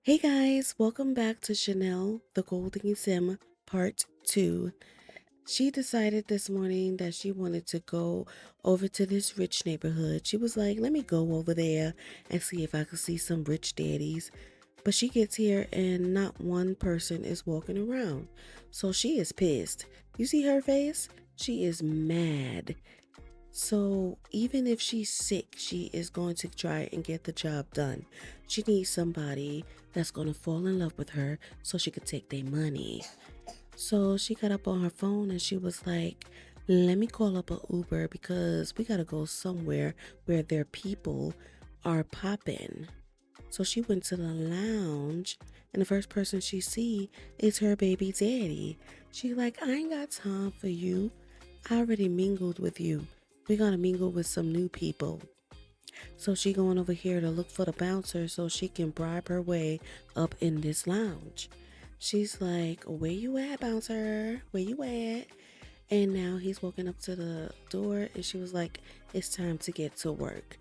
Hey guys, welcome back to Chanel, the Golddigging Sim Part 2. She decided this morning that she wanted to go over to this rich neighborhood. She was like, let me go over there and see if I could see some rich daddies. But she gets here and not one person is walking around. So she is pissed. You see her face? She is mad. So even if she's sick, she is going to try and get the job done. She needs somebody that's going to fall in love with her so she could take their money. So she got up on her phone and she was like, let me call up a Uber because we got to go somewhere where their people are popping. So she went to the lounge and the first person she see is her baby daddy. She like, I ain't got time for you. I already mingled with you. We're gonna mingle with some new people. So she going over here to look for the bouncer so she can bribe her way up in this lounge. She's like, where you at, bouncer? Where you at? And now he's walking up to the door and she was like, it's time to get to work.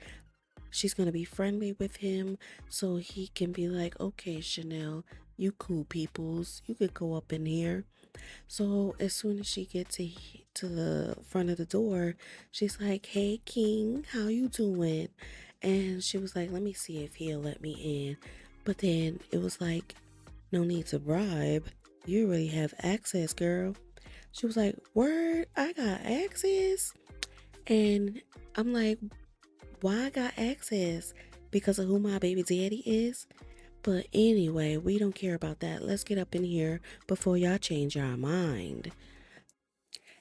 She's going to be friendly with him so he can be like, okay, Chanel, you cool peoples. You could go up in here. So as soon as she gets to the front of the door, she's like, hey, King, how you doing? And she was like, let me see if he'll let me in. But then it was like, no need to bribe. You already have access, girl. She was like, word, I got access. And I'm like, why I got access? Because of who my baby daddy is? But anyway, we don't care about that. Let's get up in here before y'all change your mind.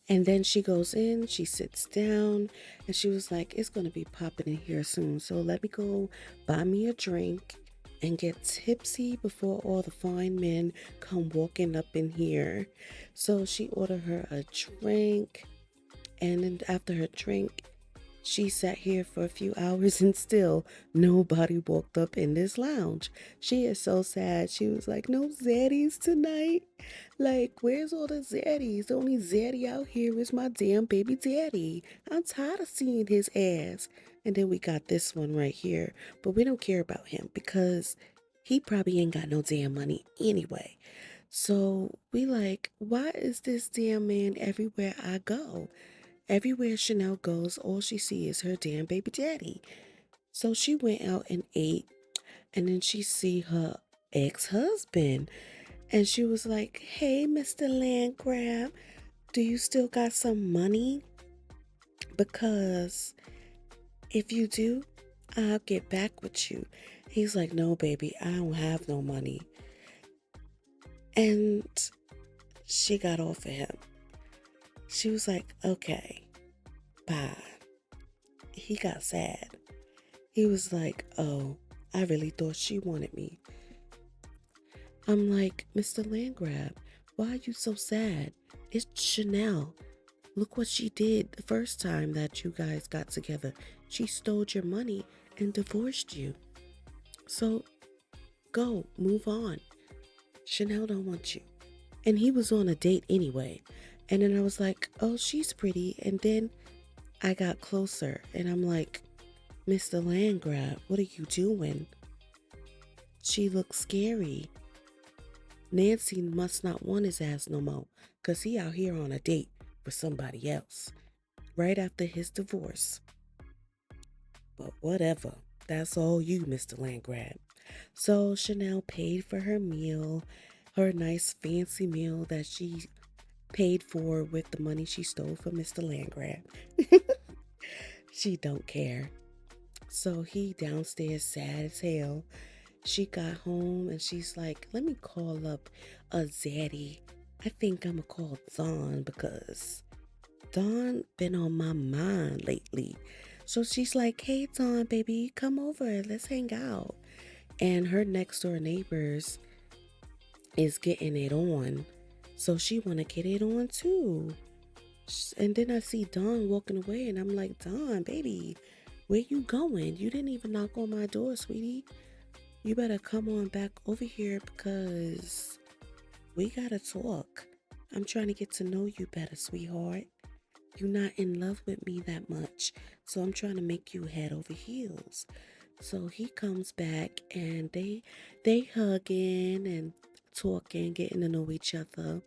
And then she goes in, she sits down, and she was like, it's going to be popping in here soon. So let me go buy me a drink and get tipsy before all the fine men come walking up in here. So she ordered her a drink. And then after her drink, she sat here for a few hours and still nobody walked up in this lounge. She is so sad. She was like, no zaddies tonight. Like, where's all the zaddies? The only zaddy out here is my damn baby daddy. I'm tired of seeing his ass. And then we got this one right here. But we don't care about him because he probably ain't got no damn money anyway. So we like, why is this damn man everywhere I go? Everywhere Chanel goes, all she sees is her damn baby daddy. So she went out and ate, and then she see her ex-husband, and she was like, "Hey, Mr. Landgrab, do you still got some money? Because if you do, I'll get back with you." He's like, "No, baby, I don't have no money." And she got off of him. She was like, "Okay, bye." He got sad. He was like, oh, I really thought she wanted me. I'm like, Mr. Landgrab, why are you so sad? It's Chanel. Look what she did the first time that you guys got together. She stole your money and divorced you. So go, move on. Chanel don't want you. And he was on a date anyway. And then I was like, oh, she's pretty. And then I got closer and I'm like, Mr. Landgrab, what are you doing? She looks scary. Nancy must not want his ass no more, 'cause he out here on a date with somebody else, right after his divorce. But whatever, that's all you, Mr. Landgrab. So Chanel paid for her meal, her nice fancy meal that she paid for with the money she stole from Mr. Landgrab. She don't care. So he downstairs sad as hell. She got home and she's like, let me call up a zaddy. I think I'ma call Dawn because Dawn been on my mind lately. So she's like, hey Dawn, baby, come over, let's hang out. And her next door neighbors is getting it on. So she wanna get it on too. And then I see Dawn walking away and I'm like, Dawn, baby, where you going? You didn't even knock on my door, sweetie. You better come on back over here because we gotta talk. I'm trying to get to know you better, sweetheart. You're not in love with me that much, so I'm trying to make you head over heels. So he comes back and they hugging and talking, getting to know each other.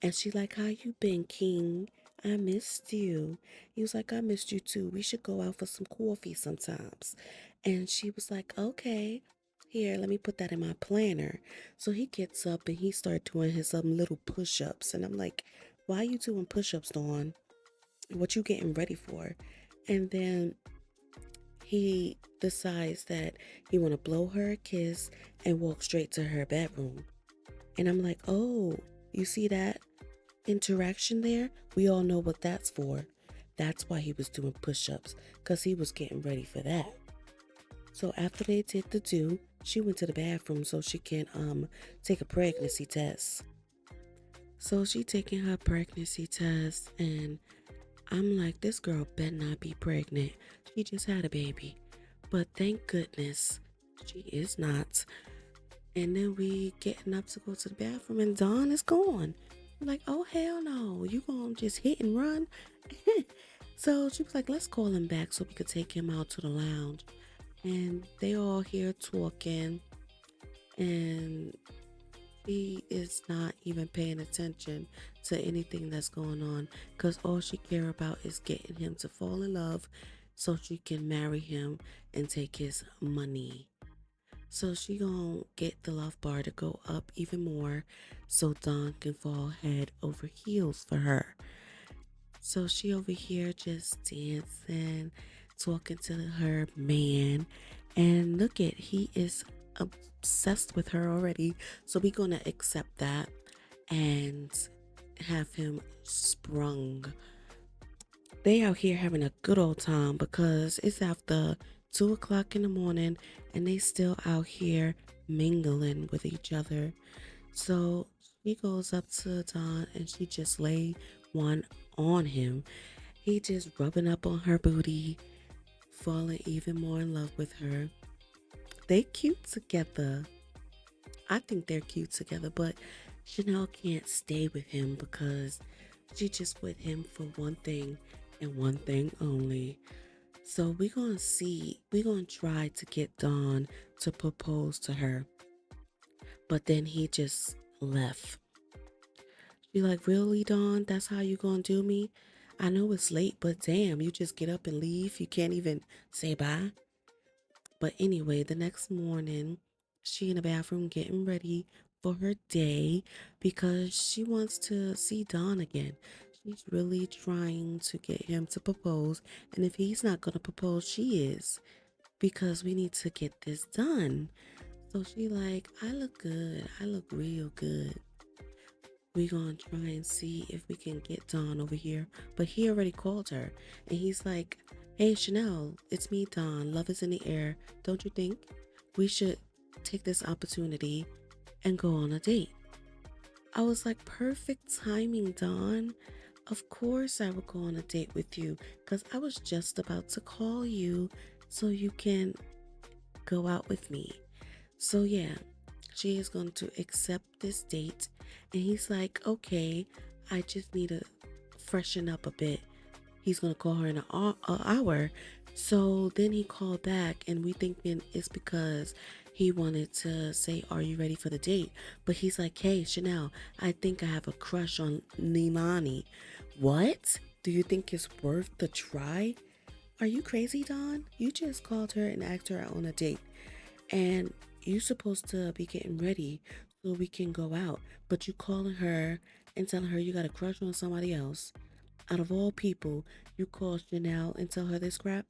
And she like, how you been, King? I missed you. He was like, I missed you too. We should go out for some coffee sometimes. And she was like, okay. Here, let me put that in my planner. So he gets up and he started doing his little push-ups. And I'm like, why you doing push-ups, Dawn? What you getting ready for? And then he decides that he want to blow her a kiss and walk straight to her bedroom. And I'm like, oh, you see that interaction there? We all know what that's for. That's why he was doing push-ups, because he was getting ready for that. So after they did the do, she went to the bathroom so she can take a pregnancy test. So she taking her pregnancy test, and I'm like, this girl better not be pregnant. She just had a baby. But thank goodness she is not. And then we getting up to go to the bathroom and Dawn is gone. I'm like, oh hell no, you gonna just hit and run? So she was like, let's call him back so we could take him out to the lounge. And they all here talking, and she is not even paying attention to anything that's going on, because all she care about is getting him to fall in love so she can marry him and take his money. So she gonna get the love bar to go up even more so Dawn can fall head over heels for her. So she over here just dancing, talking to her man, and look at, he is obsessed with her already. So we gonna accept that and have him sprung. They out here having a good old time because it's after 2 o'clock in the morning and they still out here mingling with each other. So she goes up to Don and she just lay one on him. He just rubbing up on her booty, falling even more in love with her. They cute together. I think they're cute together, but Chanel can't stay with him because she just with him for one thing and one thing only. So we're gonna see, we're gonna try to get Dawn to propose to her. But then he just left. She like, really, Dawn? That's how you gonna do me? I know it's late, but damn, you just get up and leave. You can't even say bye. But anyway, the next morning, she in the bathroom getting ready for her day because she wants to see Don again. She's really trying to get him to propose. And if he's not going to propose, she is, because we need to get this done. So she like, I look good. I look real good. We gonna try and see if we can get Don over here. But he already called her and he's like, hey Chanel, it's me, Don. Love is in the air. Don't you think we should take this opportunity and go on a date? I was like, perfect timing, Don. Of course I will go on a date with you because I was just about to call you so you can go out with me. So yeah, she is going to accept this date. And he's like, okay, I just need to freshen up a bit. He's going to call her in an hour. So then he called back and we thinking it's because he wanted to say, are you ready for the date? But he's like, hey, Chanel, I think I have a crush on Nilani. What? Do you think it's worth the try? Are you crazy, Don? You just called her and asked her out on a date. And you supposed to be getting ready so we can go out, but you calling her and telling her you got a crush on somebody else. Out of all people, you call Chanel and tell her this crap?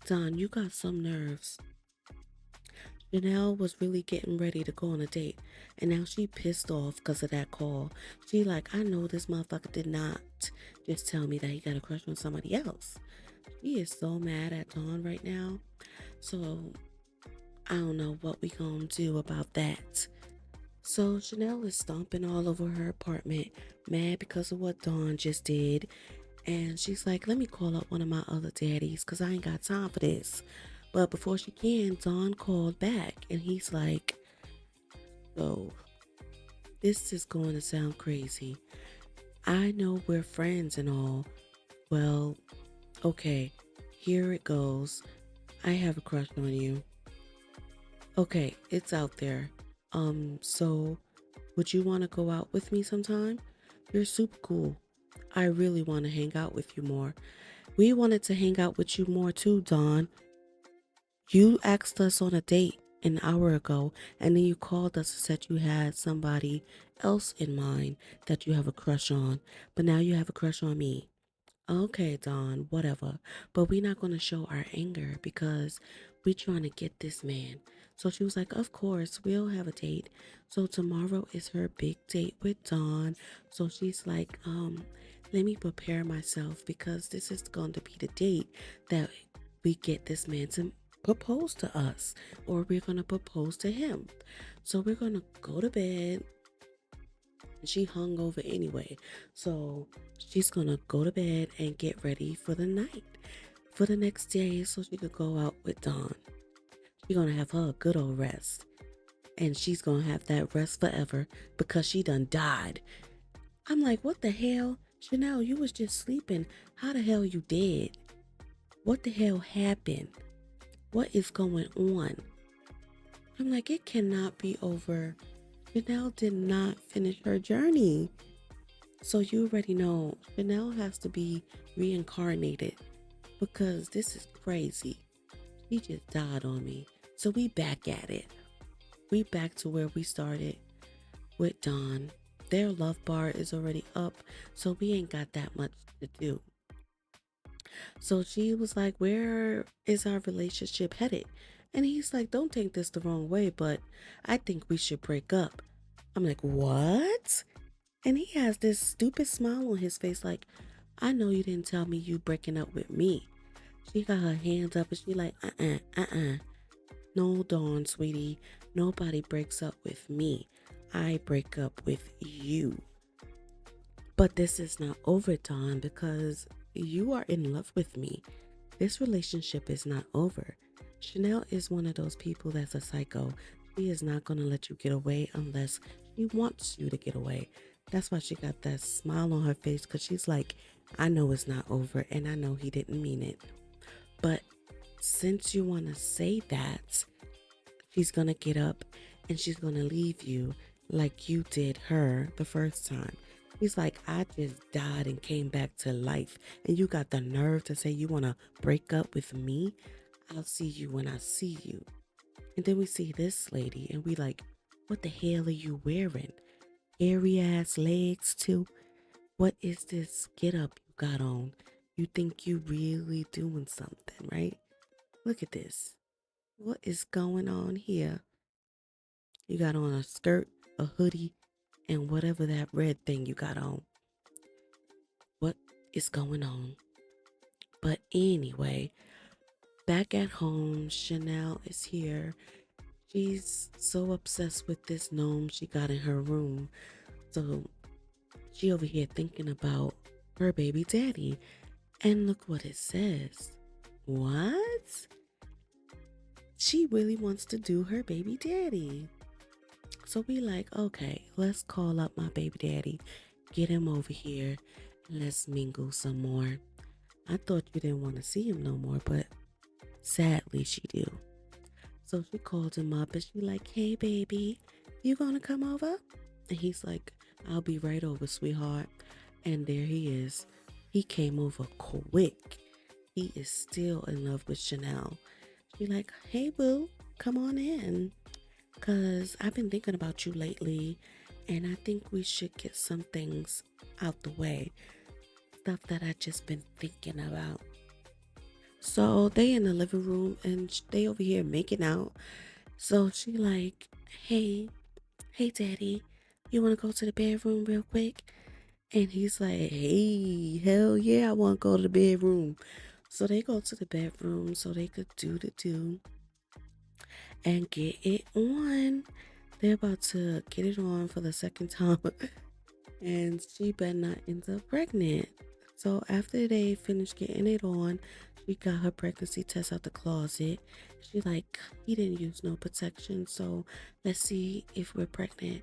Don, you got some nerves. Janelle was really getting ready to go on a date, and now she pissed off because of that call. She like, I know this motherfucker did not just tell me that he got a crush on somebody else. She is so mad at Dawn right now. So I don't know what we gonna do about that. So Chanel is stomping all over her apartment, mad because of what Dawn just did. And she's like, let me call up one of my other daddies because I ain't got time for this. But before she can, Dawn called back and he's like, oh, this is going to sound crazy. I know we're friends and all. Well, okay, here it goes. I have a crush on you. Okay, it's out there. So would you want to go out with me sometime? You're super cool. I really want to hang out with you more. We wanted to hang out with you more too, Dawn. You asked us on a date an hour ago, and then you called us and said you had somebody else in mind that you have a crush on, but now you have a crush on me. Okay, Dawn, whatever. But we're not going to show our anger because we're trying to get this man. So she was like, of course, we'll have a date. So tomorrow is her big date with Dawn. So she's like, let me prepare myself because this is going to be the date that we get this man to propose to us, or we're going to propose to him. So we're going to go to bed. She hung over anyway. So she's gonna go to bed and get ready for the night, for the next day, so she could go out with Dawn. She's gonna have her a good old rest. And she's gonna have that rest forever because she done died. I'm like, what the hell? Chanel, you was just sleeping. How the hell you dead? What the hell happened? What is going on? I'm like, it cannot be over. Chanel did not finish her journey. So you already know Chanel has to be reincarnated because this is crazy. He just died on me. So we back at it. We back to where we started with Dawn. Their love bar is already up, so we ain't got that much to do. So she was like, where is our relationship headed? And he's like, don't take this the wrong way, but I think we should break up. I'm like, what? And he has this stupid smile on his face like, I know you didn't tell me you breaking up with me. She got her hands up and she like, No, Dawn, sweetie. Nobody breaks up with me. I break up with you. But this is not over, Dawn, because you are in love with me. This relationship is not over. Chanel is one of those people that's a psycho. She is not going to let you get away unless she wants you to get away. That's why she got that smile on her face because she's like, I know it's not over and I know he didn't mean it. But since you want to say that, she's going to get up and she's going to leave you like you did her the first time. He's like, I just died and came back to life. And you got the nerve to say you want to break up with me? I'll see you when I see you. And then we see this lady and we like, what the hell are you wearing? Hairy ass legs too? What is this get up you got on? You think you really doing something, right? Look at this. What is going on here? You got on a skirt, a hoodie, and whatever that red thing you got on. What is going on? But anyway, back at home, Chanel is here. She's so obsessed with this gnome she got in her room. So she over here thinking about her baby daddy. And look what it says. What? She really wants to do her baby daddy. So we like, okay, let's call up my baby daddy, get him over here, and let's mingle some more. I thought you didn't want to see him no more, but sadly she do. So she called him up and she like, hey baby, you gonna come over? And he's like, I'll be right over, sweetheart. And there he is. He came over quick. He is still in love with Chanel. She like, hey boo, come on in. Cause I've been thinking about you lately and I think we should get some things out the way. Stuff that I just been thinking about. So they in the living room and they over here making out. So she like, hey, hey daddy, you wanna go to the bedroom real quick? And he's like, hey, hell yeah, I wanna go to the bedroom. So they go to the bedroom so they could do the do and get it on. They're about to get it on for the second time. And she better not end up pregnant. So after they finished getting it on, she got her pregnancy test out the closet. She like, he didn't use no protection, so let's see if we're pregnant.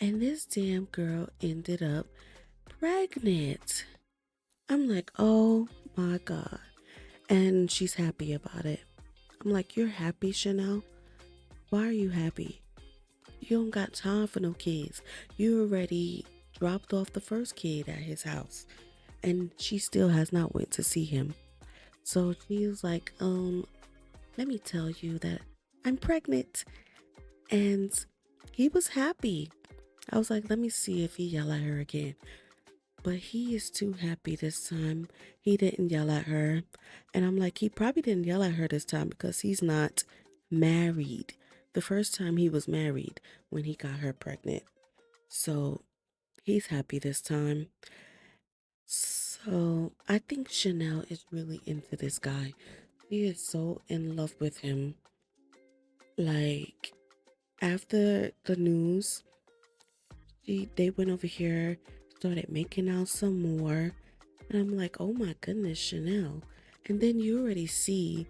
And this damn girl ended up pregnant. I'm like, oh my God. And she's happy about it. I'm like, you're happy, Chanel? Why are you happy? You don't got time for no kids. You already dropped off the first kid at his house, and she still has not went to see him. So she was like, let me tell you that I'm pregnant. And he was happy. I was like, let me see if he yell at her again. But he is too happy this time. He didn't yell at her. And I'm like, he probably didn't yell at her this time because he's not married. The first time he was married when he got her pregnant. So he's happy this time. So I think Chanel is really into this guy. She is so in love with him. Like, after the news, they went over here, started making out some more. And I'm like, oh my goodness, Chanel. And then you already see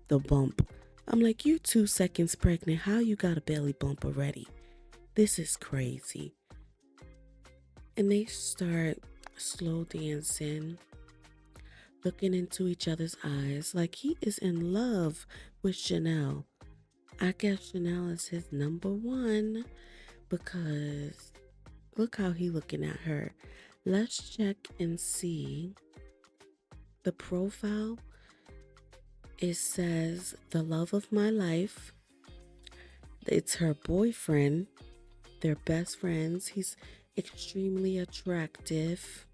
the bump. I'm like, you 2 seconds pregnant. How you got a belly bump already? This is crazy. And they start slow dancing, looking into each other's eyes like he is in love with Chanel. I guess Chanel is his number one because look how he looking at her. Let's check and see the profile. It says the love of my life. It's her boyfriend. They're best friends. He's extremely attractive.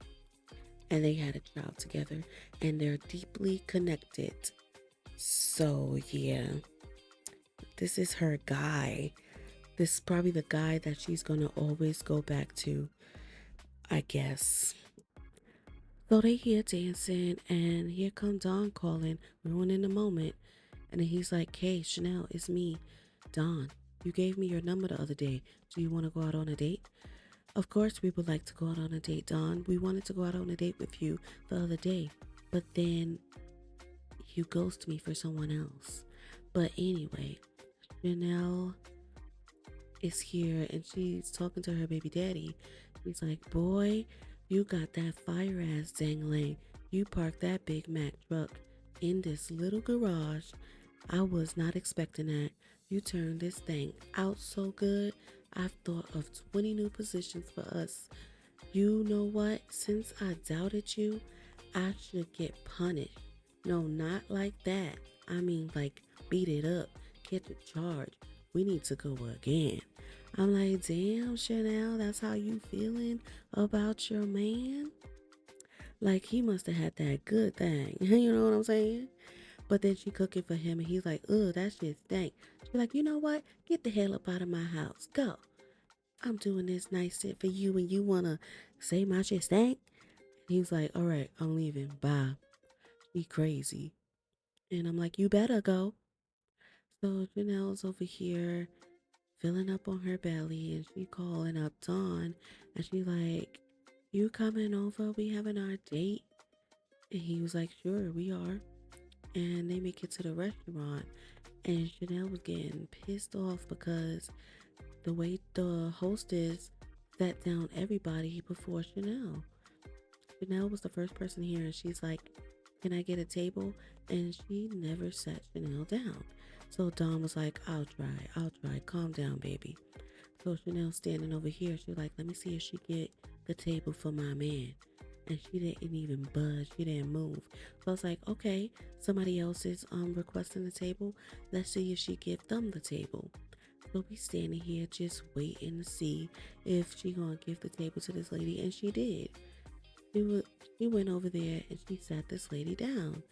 And they had a child together. And they're deeply connected. So, yeah. This is her guy. This is probably the guy that she's going to always go back to, I guess. So they here dancing, and here come Don calling, ruining the moment. And then he's like, hey, Chanel, it's me, Don. You gave me your number the other day. Do you want to go out on a date? Of course we would like to go out on a date, Don. We wanted to go out on a date with you the other day. But then you ghosted me for someone else. But anyway, Chanel is here and she's talking to her baby daddy. He's like, boy, you got that fire ass dangling. You parked that Big Mac truck in this little garage. I was not expecting that. You turned this thing out so good. I've thought of 20 new positions for us. You know what? Since I doubted you, I should get punished. No, not like that. I mean, like, beat it up, get the charge. We need to go again. I'm like, damn, Chanel, that's how you feeling about your man? Like, he must have had that good thing. You know what I'm saying? But then she cooking for him and he's like, ugh, that shit stank. She's like, you know what? Get the hell up out of my house. Go. I'm doing this nice shit for you and you want to say my shit stank? He was like, all right, I'm leaving. Bye. She crazy. And I'm like, you better go. So Janelle's over here filling up on her belly and she calling up Dawn and she like, you coming over? We having our date? And he was like, sure, we are. And they make it to the restaurant and Chanel was getting pissed off because the way the hostess sat down everybody before Chanel. Chanel was the first person here and she's like, can I get a table? And she never sat Chanel down. So Dawn was like, I'll try. Calm down, baby. So Chanel standing over here, she's like, let me see if she get the table for my man. And she didn't even budge. She didn't move. So I was like, okay, somebody else is requesting the table. Let's see if she give them the table. So we standing here just waiting to see if she gonna give the table to this lady. And she did. She went over there and she sat this lady down.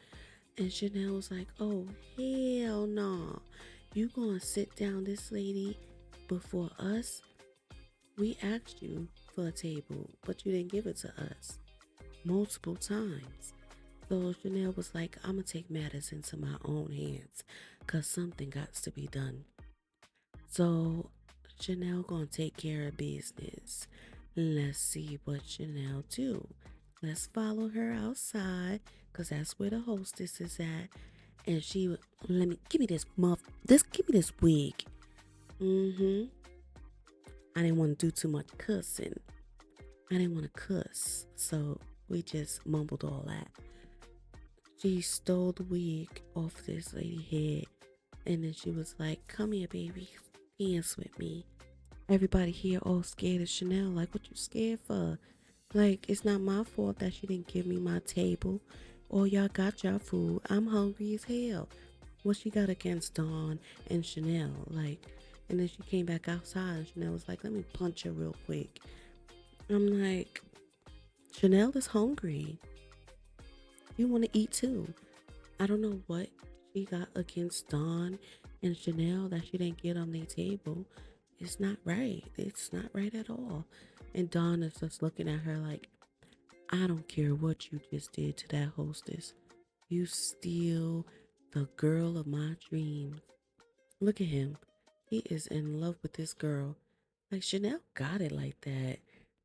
And Chanel was like, oh, hell no. You gonna sit down this lady before us? We asked you for a table, but you didn't give it to us multiple times. So Chanel was like, I'm gonna take matters into my own hands because something got to be done. So Chanel gonna take care of business. Let's see what Chanel do. Let's follow her outside because that's where the hostess is at. And she give me this wig. I didn't want to do too much cussing. I didn't want to cuss, so we just mumbled all that. She stole the wig off this lady's head And then she was like, come here, baby, dance with me. Everybody here all scared of Chanel. Like, what you scared for? Like, it's not my fault that she didn't give me my table. Or y'all got y'all food. I'm hungry as hell. What she got against Dawn and Chanel? Like, and then she came back outside and Chanel was like, let me punch her real quick. I'm like, Chanel is hungry. You want to eat too. I don't know what she got against Dawn and Chanel that she didn't get on their table. It's not right. It's not right at all. And Dawn is just looking at her like, I don't care what you just did to that hostess. You still the girl of my dreams. Look at him. He is in love with this girl. Like Chanel got it like that.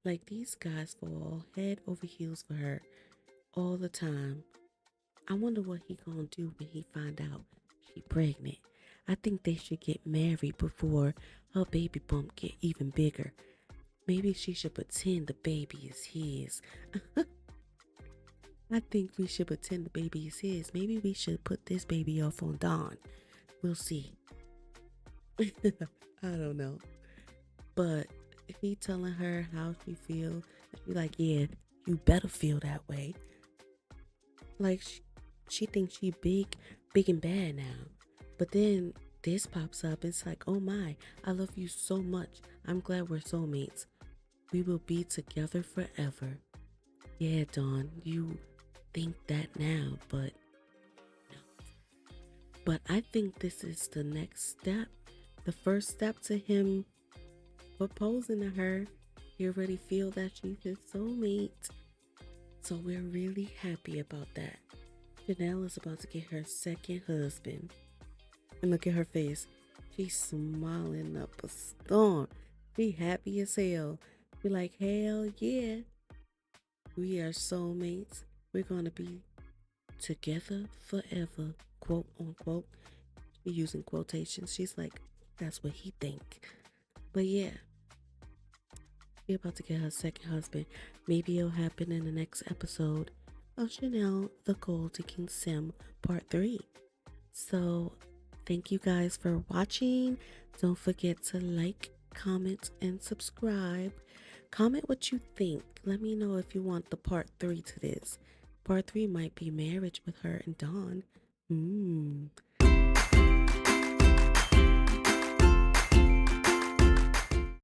Like these guys fall head over heels for her all the time. I wonder what he gonna do when he find out she pregnant. I think they should get married before her baby bump get even bigger. Maybe she should pretend the baby is his. I think we should pretend the baby is his. Maybe we should put this baby off on Dawn. We'll see. I don't know. But if he telling her how she feel, she like, yeah, you better feel that way. Like she thinks she big and bad now. But then this pops up. It's like, oh my, I love you so much. I'm glad we're soulmates. We will be together forever. Yeah, Dawn, you think that now, but I think this is the next step. The first step to him proposing to her. You already feel that she's his soulmate. So we're really happy about that. Janelle is about to get her second husband. And look at her face. She's smiling up a storm. She happy as hell. Be like, hell yeah. We are soulmates. We're gonna be together forever. Quote unquote. Using quotations. She's like, that's what he think. But yeah, she's about to get her second husband. Maybe it'll happen in the next episode of Chanel the Golddigging Sim Part 3. So, thank you guys for watching. Don't forget to like, comment, and subscribe. Comment what you think. Let me know if you want the part 3 to this. Part 3 might be marriage with her and Dawn.